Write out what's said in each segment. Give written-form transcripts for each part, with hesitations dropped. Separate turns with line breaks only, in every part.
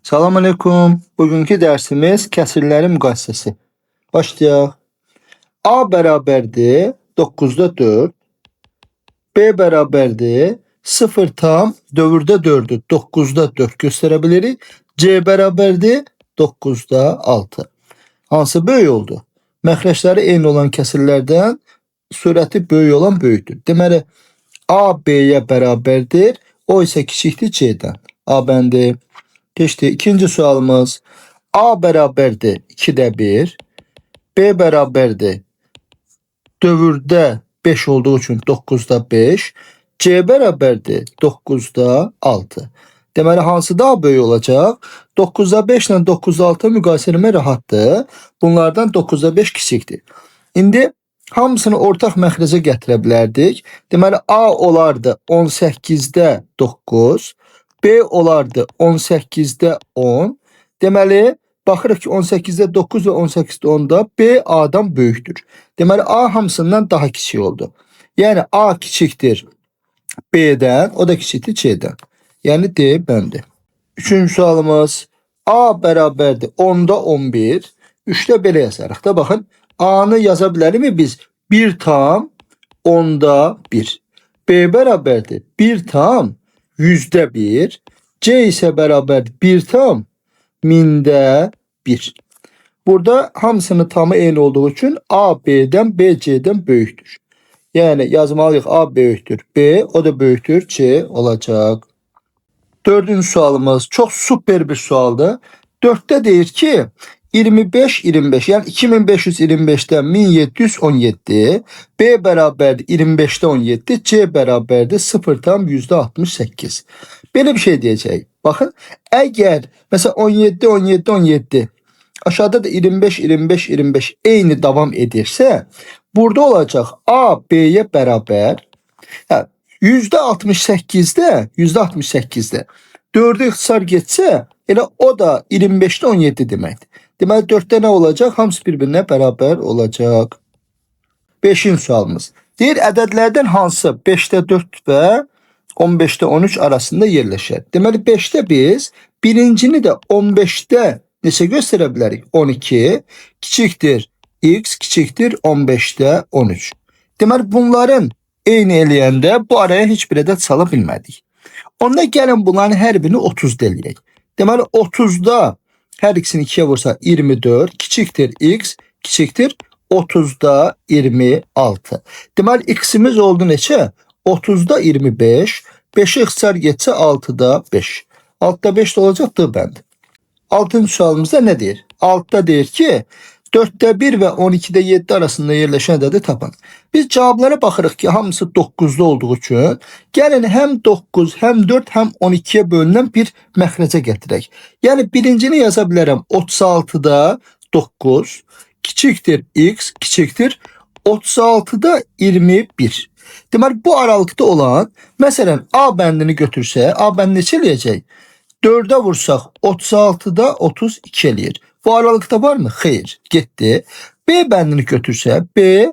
Salam aleyküm. Bugünkü dersimiz kəsirlərin müqayisəsi. Başlayaq. A bərabərdir 9'da 4. B bərabərdir 0 tam dövrdə 4'ü 9'da 4 göstərə bilirik. C bərabərdir 9'da 6. Hansı böyük oldu? Məxrəcləri eyni olan kəsirlərdən sürəti böyük olan böyükdür. Deməli A B'yə bərabərdir. O isə kiçikdir C'dən. A bəndi. Geçti. İkinci sualımız. A bərabərdir 2'də 1. B bərabərdir dövrdə 5 olduğu üçün 9'da 5. C bərabərdir 9'da 6. Deməli hansı daha böyük olacaq? 9'da 5 ilə 9'da 6 müqayisə etmək rahatdır. Bunlardan 9'da 5 kiçikdir. İndi hamısını ortaq məxrəcə gətirə bilərdik. Deməli A olardı 18'də 9. B olardı 18'də 10. Deməli baxırıq ki 18'də 9 və 18'də 10'da B A'dan böyükdür. Deməli A hamısından daha kiçik oldu. Yəni A kiçikdir B'dən, o da kiçikdir C'dən. Yəni D bəndi. Üçüncü sualımız. A bərabərdir 10'da 11. 3'də belə yazarıq da baxın. A'nı yaza bilərikmi biz? 1 tam 10'da 1. B bərabərdir 1 tam 100'də 1. C ise bərabərdir 1 tam 1000'də 1. Burada hamısının tamı eyni olduğu için A B'den B C'den böyükdür. Yani yazmalıyıq A böyükdür B, o da böyükdür C olacak. Dördüncü sualımız çok süper bir sualdır. 4'te deyir ki 25 yani 2525'ten 1717. B bərabərdir 25'də 17. C bərabərdir 0 tam %68. Böyle bir şey diyeceğiz. Bakın eğer mesela 17 aşağıda da 25 eyni devam edirse burada olacak A B'ye bərabər. %68'de 4'ü ixtisar geçse elə o da 25'də 17 deməkdir. Deməli 4'te ne olacak? Hamısı birbirine bərabər olacak. 5-ci sualımız. Deyir ədədlərdən hansı 5'də 4 və 15'də 13 arasında yerləşər? Deməli 5'də biz birincini də 15'də neçə göstərə bilərik? 12 kiçikdir x kiçikdir 15'də 13. Deməli bunların eyni eləyəndə bu araya heç bir ədəd sala bilmədik. Onda gəlin bunların hər birini 30 eləyək. Deməli 30'da hər ikisini 2'ye vursa 24 kiçikdir x kiçikdir 30'da 26. Deməli x'imiz oldu neçə? 30'da 25. 5'i ixtisar geçsə 6'da 5. 6'da 5 de olacaqdır bənd. 6-cı sualımızda ne deyir? 6'da deyir ki 4'te 1 ve 12'de 7 arasında yerleşen ədədi tapın. Biz cavablara baxırıq ki hamısı 9'da olduğu üçün gəlin hem 9 hem 4 hem 12'ye bölünən bir məxrəcə gətirək. Yəni birincini yaza bilərəm 36'da 9 kiçikdir x kiçikdir 36'da 21. Deməli bu aralıqda olan məsələn A bəndini götürsə A bənd neçə eləyəcək? 4'e vursaq 36'da 32 eləyir. Bu aralıkta var mı? Hayır. Gitti. B bəndini götürsə B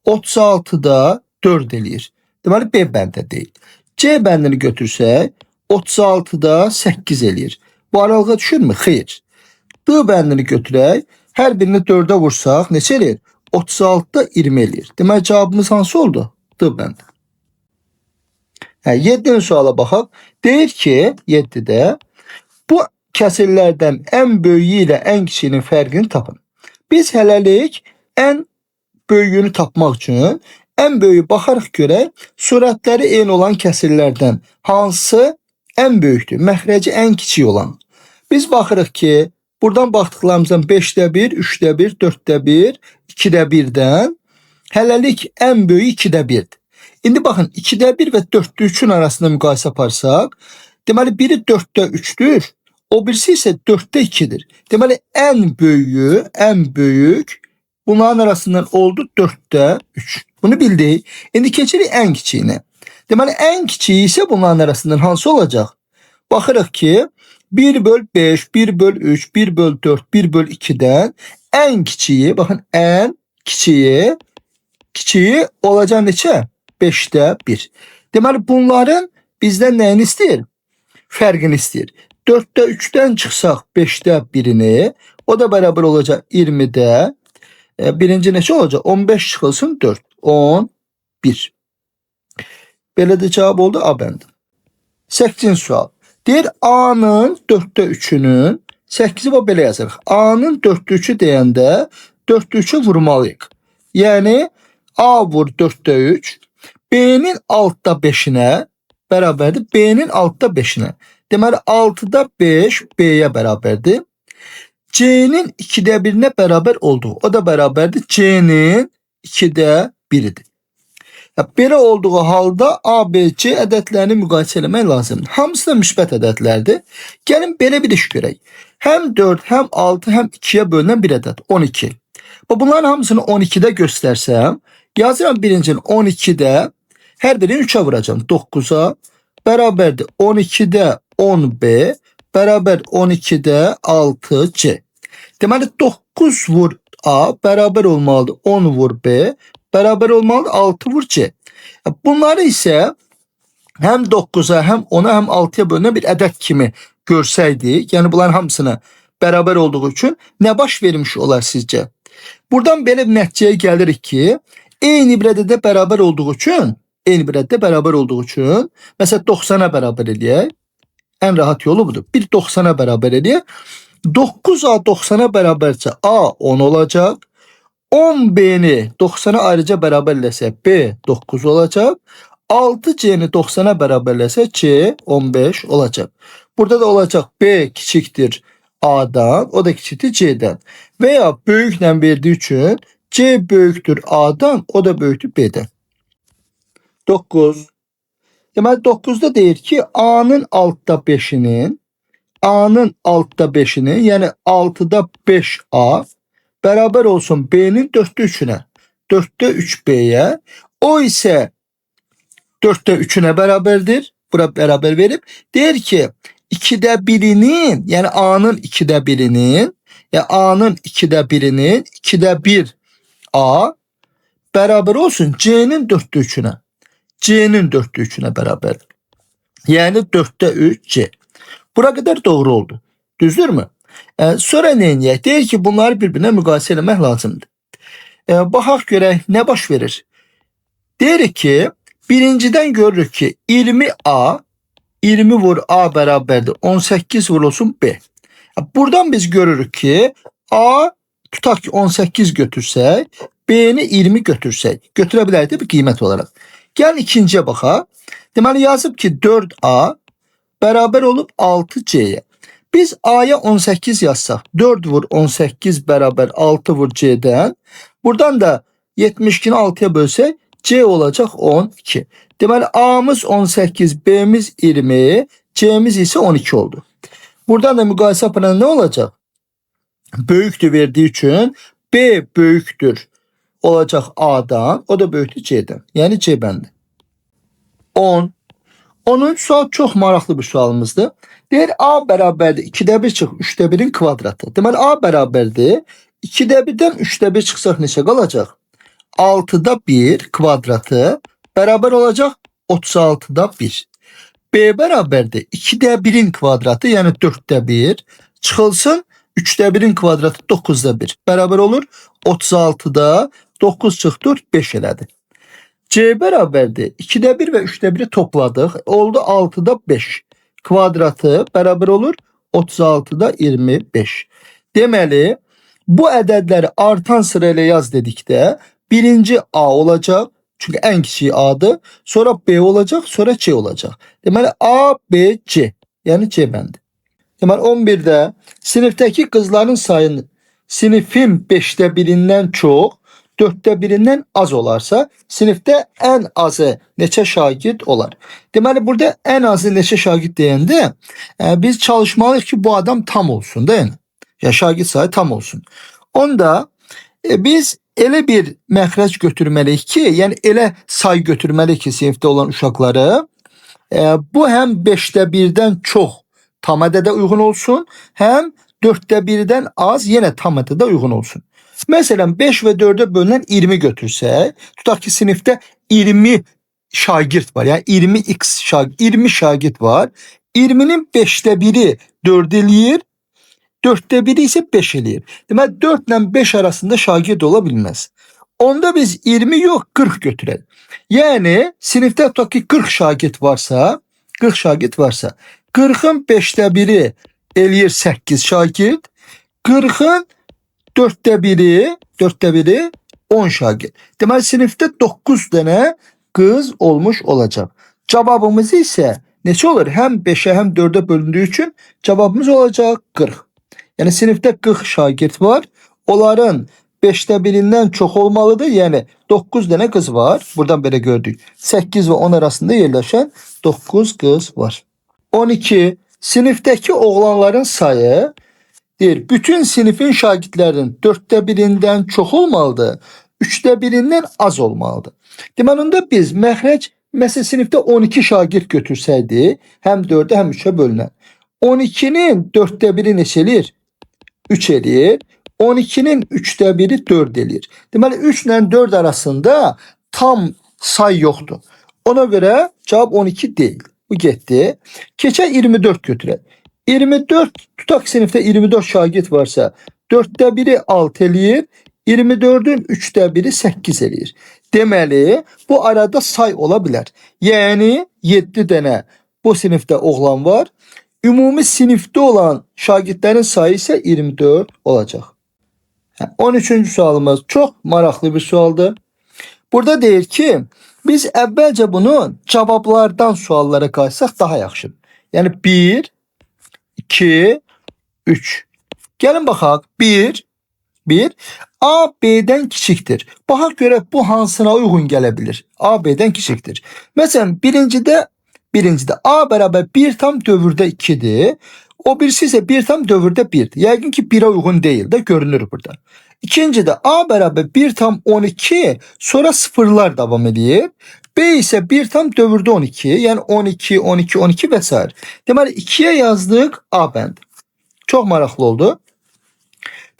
36'da 4 eləyir. Deməli B bəndə deyil. C bəndini götürsək 36'da 8 eləyir. Bu aralığa düşür mü? Hayır. D bəndini götürək. Hər birini 4'e vursaq neçə eləyir? 36'da 20 eləyir. Deməli cavabımız hansı oldu? D bəndi. 7-ci suala baxaq. Deyir ki 7'də bu kəsirlərdən ən böyüyü ilə ən kiçiyinin fərqini tapın. Biz hələlik ən böyüyünü tapmaq üçün ən böyüyü baxarıq görək sürətləri eyni olan kəsirlərdən hansı ən böyükdür? Məxrəci ən kiçik olan. Biz baxırıq ki buradan baxdıqlarımızdan 5'də 1, 3'də 1, 4'də 1, 2'də 1'dən hələlik ən böyüyü 2'də 1'dir. İndi baxın 2'də 1 və 4'də 3'ün arasında müqayisə aparsaq deməli biri 4'də 3'dür. O birisi ise 4'te 2'dir. Deməli en büyük bunların arasından oldu 4'te 3. Bunu bildik. İndi keçirik en kiçiyine. Deməli en kiçiyi ise bunların arasından hansı olacak? Baxırıq ki 1/5, 1/3, 1/4, 1/2'den en kiçiyi bakın en kiçiyi olacaq neçə? 5'də 1. Deməli bunların bizdən nəyini istəyir? Fərqini istəyir. 4'te 3'ten çıxsaq 5'te birini, o da beraber olacak 20'de. Birinci neçə olacaq? 15 çıxılsın 4. 11. Belə də cavab oldu A bəndi. 8-ci sual. Deyir A'nın 4'te 3'ünün 8'i var belə yazırıq. A'nın 4'te 3'ü deyəndə 4'te 3'ü vurmalıyıq. Yəni A vur 4'te 3. B'nin altta 5'ine beraberdir. B'nin altta 5'ine. Deməli 6'da 5 B'ye beraberdir. C'nin 2'de 1'ine beraber olduğu. O da beraberdir. C'nin 2'de 1'idir. Belə olduğu halda A, B, C ədədlərini müqayisə etmək lazımdır. Hamısı da müsbət ədədlərdir. Gəlin belə bir iş görək. Həm 4, həm 6, həm 2'yə bölünən bir ədəd 12. Bunların hamısını 12'də göstərsəm, yazıram birincinin 12'də hər birini 3'ə vuracağım. 9'a bərabərdir 12'də 10B bərabər 12'də 6C. Deməli 9 vur A bərabər olmalıdır 10 vur B beraber olmalı 6 vur C. Bunları ise hem 9'a hem 10'a hem 6'ya bölünen bir adet kimi görseydik, yani bunların hamısına beraber olduğu için ne baş vermiş olar sizce? Buradan böyle bir nəticəyə gəlirik ki, eyni bir ədədə beraber olduğu için, mesela 90'a beraber eləyək. En rahat yolu budur. Bir 90'a beraber eləyək. 9A 90'a beraberse A 10 olacak. 10B'ni 90'a ayrıca beraberlese B 9 olacak. 6C'ni 90'a beraberlese C 15 olacak. Burada da olacak B küçüktür A'dan, o da küçüktür C'den. Veya büyükle verdiği için C büyüktür A'dan, o da büyüktür B'den. 9. Deməli 9'da deyir ki A'nın altta 5'inin yani 6'da 5A beraber olsun B'nin 4'te 3'üne. 4'te 3B'ye. O ise 4'te 3'üne beraberdir. Bura beraber verip der ki 2'de 1'inin yani A'nın 2'de 1'inin 2'de 1 A beraber olsun C'nin 4'te 3'üne. C'nin 4'te 3'üne beraber. Yani 4'te 3 C. Bura kadar doğru oldu. Düzdür mü? Sonra neyiniyək? Deyir ki bunları birbirine müqayisə etmək lazımdır. Baxaq görək nə baş verir. Deyir ki birinciden görürük ki 20A 20 vur A beraberdir 18 vurulsun B. Buradan biz görürük ki A tutaq ki 18 götürsək B'ni 20 götürsək. Götürə bilərdi bir qiymət olarak. Gel ikinciye baxaq. Deməli yazıb ki 4A beraber olup 6C'ye. Biz A'ya 18 yazsak 4 vur 18 beraber 6 vur C'den. Buradan da 72'ni 6'ya bölsek C olacak 12. Deməli A'mız 18, B'miz 20, C'miz ise 12 oldu. Buradan da müqayisə yapan ne olacak? Böyüktür verdiği için B böyüktür olacak A'dan, o da böyüktür C'den. Yani C bəndi. 10. 10. sual çok maraqlı bir sualımızdır. Deyir A beraberdir 2'de 1 çıx 3'de 1'in kvadratı. Deməli A beraberdir 2'de 1'den 3'de 1 çıxsaq neçə qalacaq? 6'da 1 kvadratı beraber olacak 36'da 1. B beraberdir 2'de 1'in kvadratı yani 4'te 1 çıxılsın 3'de 1'in kvadratı 9'da 1 beraber olur 36'da 9 çıxdır 5 elədi. C beraberdir 2'de 1 ve 3'de 1'i topladıq oldu 6'da 5 kvadratı beraber olur 36'da 25. Deməli bu ədədləri artan sırayla yaz dedikdə birinci A olacak. Çünkü en kiçiği A'dır. Sonra B olacak. Sonra C olacak. Deməli A, B, C. Yani C bəndi. Deməli 11'də sinifdəki qızların sayını sinifin 5'te 1'indən çox 4'te 1'indən az olarsa sinifdə en azı neçə şagird olar? Deməli burada en azı neçə şagird deyəndə biz çalışmalıyıq ki bu adam tam olsun değil mi? Ya şagird sayı tam olsun. Onda biz elə bir məxrəc götürməliyik ki, yəni elə say götürməliyik ki sinifdə olan uşaqları bu həm 5'te 1'dən çox tam ədədə uyğun olsun, həm 4'te 1'dən az yenə tam ədədə uyğun olsun. Mesela 5 ve 4'e bölünen 20 götürsək, tutaq ki sinifdə 20 şagird var. Yani 20 şagird var. 20'nin 5'te biri 4 eləyir. 4'te biri ise 5 eləyir. Demək 4 ile 5 arasında şagird ola bilməz. Onda biz 20 yox 40 götürək. Yəni sinifdə tutaq ki 40 şagird varsa, 40'ın 5'te biri eləyir 8 şagird. 40'ın 4'te biri 10 şagird. Deməli sinifdə 9 dənə qız olmuş olacaq. Cavabımız isə neçə olur? Həm 5'e həm 4'e bölündüyü üçün cavabımız olacaq 40. Yəni sinifdə 40 şagird var. Onların 5'te birinden çox olmalıdır. Yəni 9 dənə qız var. Buradan belə gördük. 8 ve 10 arasında yerləşən 9 qız var. 12. Sinifdəki oğlanların sayı deyir, bütün sinifin şagirdlərinin 4'te birinden çox olmalıdır. 3'te birinden az olmalıdır. Deməli onda biz məxrəc məsələn sinifdə 12 şagird götürsəydi, həm 4'e həm 3'e bölünər. 12'nin 4'te biri neçə eləyir? 3 eləyir. 12'nin 3'te biri 4 eləyir. Deməli 3 ilə 4 arasında tam say yoxdur. Ona görə cavab 12 deyil. Bu getdi. Keçək 24 götürək. 24 tutaq sinifdə 24 şagird varsa 4'te biri 6 eləyir. 24'ün 3'te biri 8 eləyir. Deməli bu arada say ola bilər. Yəni 7 dənə bu sinifdə oğlan var. Ümumi sinifdə olan şagirdlərin sayı isə 24 olacaq. 13. sualımız çox maraqlı bir sualdır. Burada deyir ki, biz əvvəlcə bunu cavablardan suallara qaysaq daha yaxşıdır. Yəni 1, 2, 3. Gəlin baxaq. 1, A B'dən kiçikdir. Baxaq görək bu hansına uyğun gələ bilir. A B'dən kiçikdir. Məsələn, birincidə A bərabər 1 tam dövürdə 2'dir. O birisi ise 1 tam dövürdə 1'dir. Yəqin ki 1'e uyğun deyil də görünür burada. İkincide A bərabər 1 tam 12, sonra sıfırlar davam edir. B ise 1 tam dövürdə 12, yəni 12, 12, 12 və s. Deməli 2'ye yazdıq A bəndi. Çox maraqlı oldu.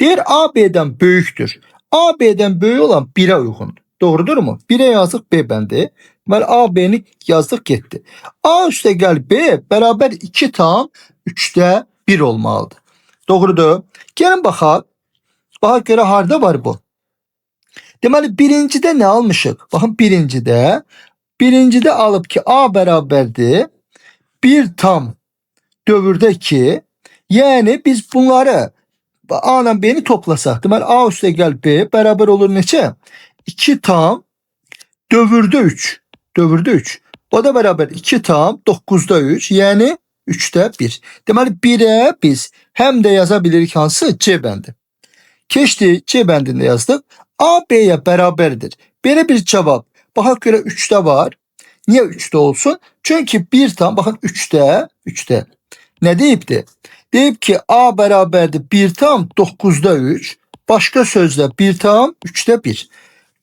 Deyir A B'den böyükdür. A B'den böyük olan 1'e uyğundur. Doğrudur mu? 1'e yazdık B bəndi. Deməli A B'ni yazdıq getdi. A üstə gəl B bərabər 2 tam 3'te 1 olmalıdır. Doğrudur. Gəlin baxaq. Baxaq görə harda var bu? Deməli birincidə nə almışıq? Baxın birincidə alıb ki A bərabərdir 1 tam dövürdə 2. Yəni biz bunları A ilə B'ni toplasaq. Deməli A üstə gəl B bərabər olur neçə? 2 tam dövürdə 3. O da bərabər 2 tam 9'da 3. Yəni 3'te 1. Deməli 1'e biz həm də yaza bilirik hansı? C bəndi. Keçdik C bəndində yazdıq. A B'ye bərabərdir. Belə bir cavab. Baxaq görə 3'te var. Niye 3'te olsun? Çünkü 1 tam baxın 3'te. Ne deyibdi? Deyib ki A bərabərdir 1 tam 9'da 3. Başqa sözlə 1 tam 3'te 1.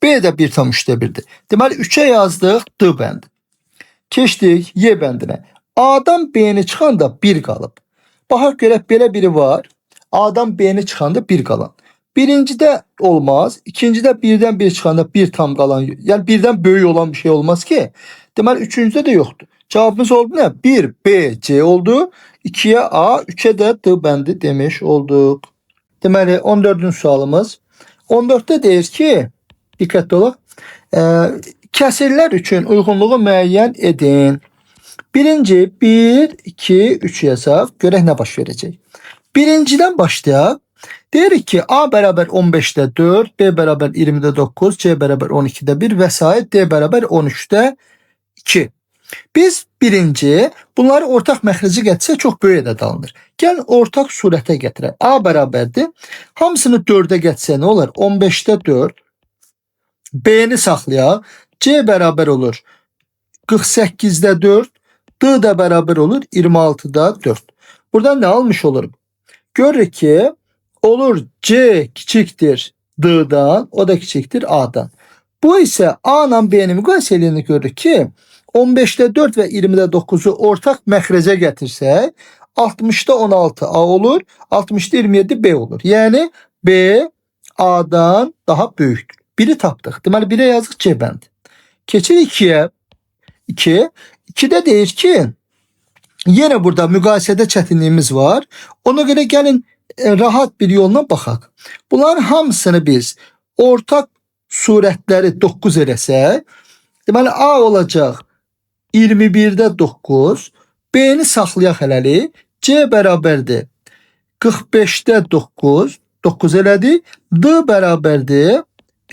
B de 1 tam 3'te 1'dir. Deməli 3'e yazdıq D bəndi. Keçdik Y bəndinə. A'dan B'ni çıxanda 1 qalıb. Baxaq görək belə biri var. A'dan B'ni çıxanda 1 qalan. Birincidə olmaz. İkincidə 1'dən 1 çıxanda 1 tam qalan. Yəni 1'dən böyük olan bir şey olmaz ki. Deməli üçüncüdə də yoxdur. Cavabımız oldu nə? 1 B C oldu. 2'ye A, 3'e də D bəndi demiş olduq. Deməli 14-cü sualımız. 14'te deyir ki, diqqətli olaq. Kəsirlər üçün uyğunluğu müəyyən edin. Birinci 1, 2, 3 yazaq. Görək nə baş verəcək. Birinciden başlayaq. Deyirik ki A bərabər 15'də 4, B bərabər 20'də 9, C bərabər 12'də 1 və s. D bərabər 13'də 2. Biz birinci bunları ortaq məxrəci gətirsə çox böyük ədəd alınır. Gəlin ortaq surətə gətirək. A bərabərdir. Hamısını 4'e gətirsə nə olur? 15'də 4. B'ni saxlayaq. C bərabər olur 48'də 4. D də bərabər olur 26'da 4. Buradan ne almış olurum? Görürük ki olur C kiçikdir D'dan, o da kiçikdir A'dan. Bu ise A ile B'nin müqayisə eləyəndə görürük ki 15'də 4 və 20'də 9'u ortaq məxrəcə gətirsək 60'da 16 A olur, 60'da 27 B olur. Yəni B A'dan daha böyükdür. Biri tapdıq. Deməli 1'e yazıq C bəndi. Keçir 2'ye. 2'de deyir ki Yenə burada müqayisədə çətinliyimiz var. Ona görə gəlin rahat bir yolla baxaq. Bunların hamısını biz ortaq surətləri 9 eləsək, deməli A olacaq 21-də 9, B-ni saxlayaq hələlik. C bərabərdir 45-də 9, 9 elədi. D bərabərdir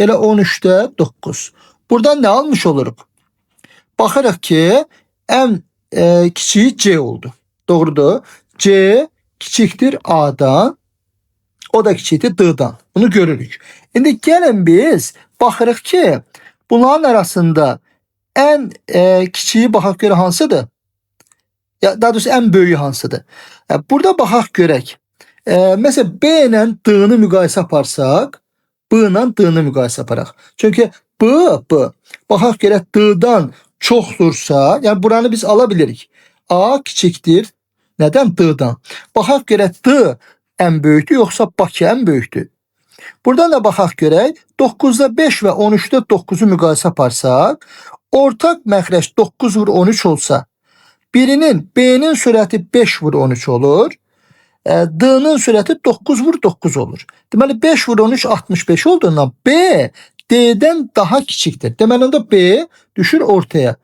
elə 13-də 9. Buradan nə almış oluruq? Baxırıq ki, ən kiçiyi C oldu. Doğrudur. C kiçikdir A'dan, o da kiçikdir D'dan. Bunu görürük. İndi gəlin biz baxırıq ki, bunların arasında ən kiçiyi baxaq görə hansıdır? Ya daha doğrusu ən böyüyü hansıdır? Burada baxaq görək. Məsələn B ilə D-ni müqayisə aparsaq, B ilə D-ni müqayisə aparaq. Çünki B. Baxaq görək D-dan çoxdursa, yəni buranı biz ala bilirik. A kiçikdir nədən? D-dan. Baxaq görək D ən böyükdür, yoxsa Bakı ən böyükdür? Buradan da baxaq görək. 9-da 5 və 13-də 9-u müqayisə aparsaq, ortaq məxrəc 9 vur 13 olsa, birinin B'nin sürəti 5 vur 13 olur. D'nin sürəti 9 vur 9 olur. Deməli 5 vur 13 65 olduğundan B D'dən daha kiçikdir. Deməli onda B düşür ortaya.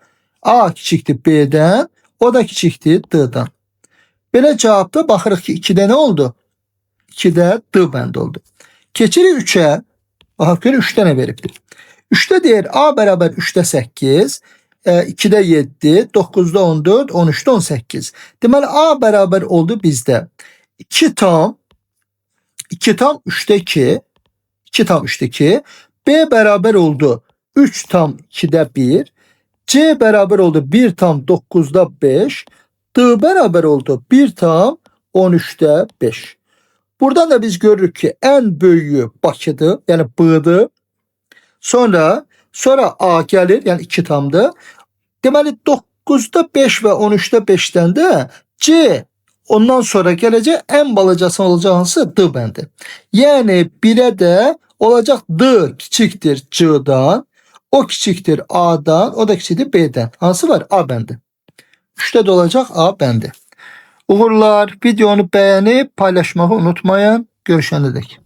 A kiçikdir B'dən, o da kiçikdir D'dan. Belə cavabda baxırıq ki, 2-də nə oldu? 2-də D bəndi oldu. Keçirik 3-ə. Baxaq görə 3-də nə veribdir? 3-də deyir A bərabər 3-də 8, 2-də 7, 9-da 14, 13-də 18. Deməli A bərabər oldu bizdə 2 tam 3'də 2, 2 tam 3'də 2. B bərabər oldu 3 tam 2'də 1. C bərabər oldu 1 tam 9'da 5. D bərabər oldu 1 tam 13'də 5. Buradan da biz görürük ki, ən böyüyü Bakıdır, yəni B'dır. Sonra A gəlir, yəni 2 tamdır. Deməli 9'da 5 və 13'də 5'dən də C ondan sonra gələcək ən balacası olacaq hansı? D bəndi. Yəni 1'ə də olacaq D kiçikdir C'dan, o kiçikdir A'dan, o da kiçikdir B'dən. Hansı var? A bəndi. 3'də də olacaq A bəndi. Uğurlar, videonu bəyənib paylaşmağı unutmayın. Görüşəndə dək.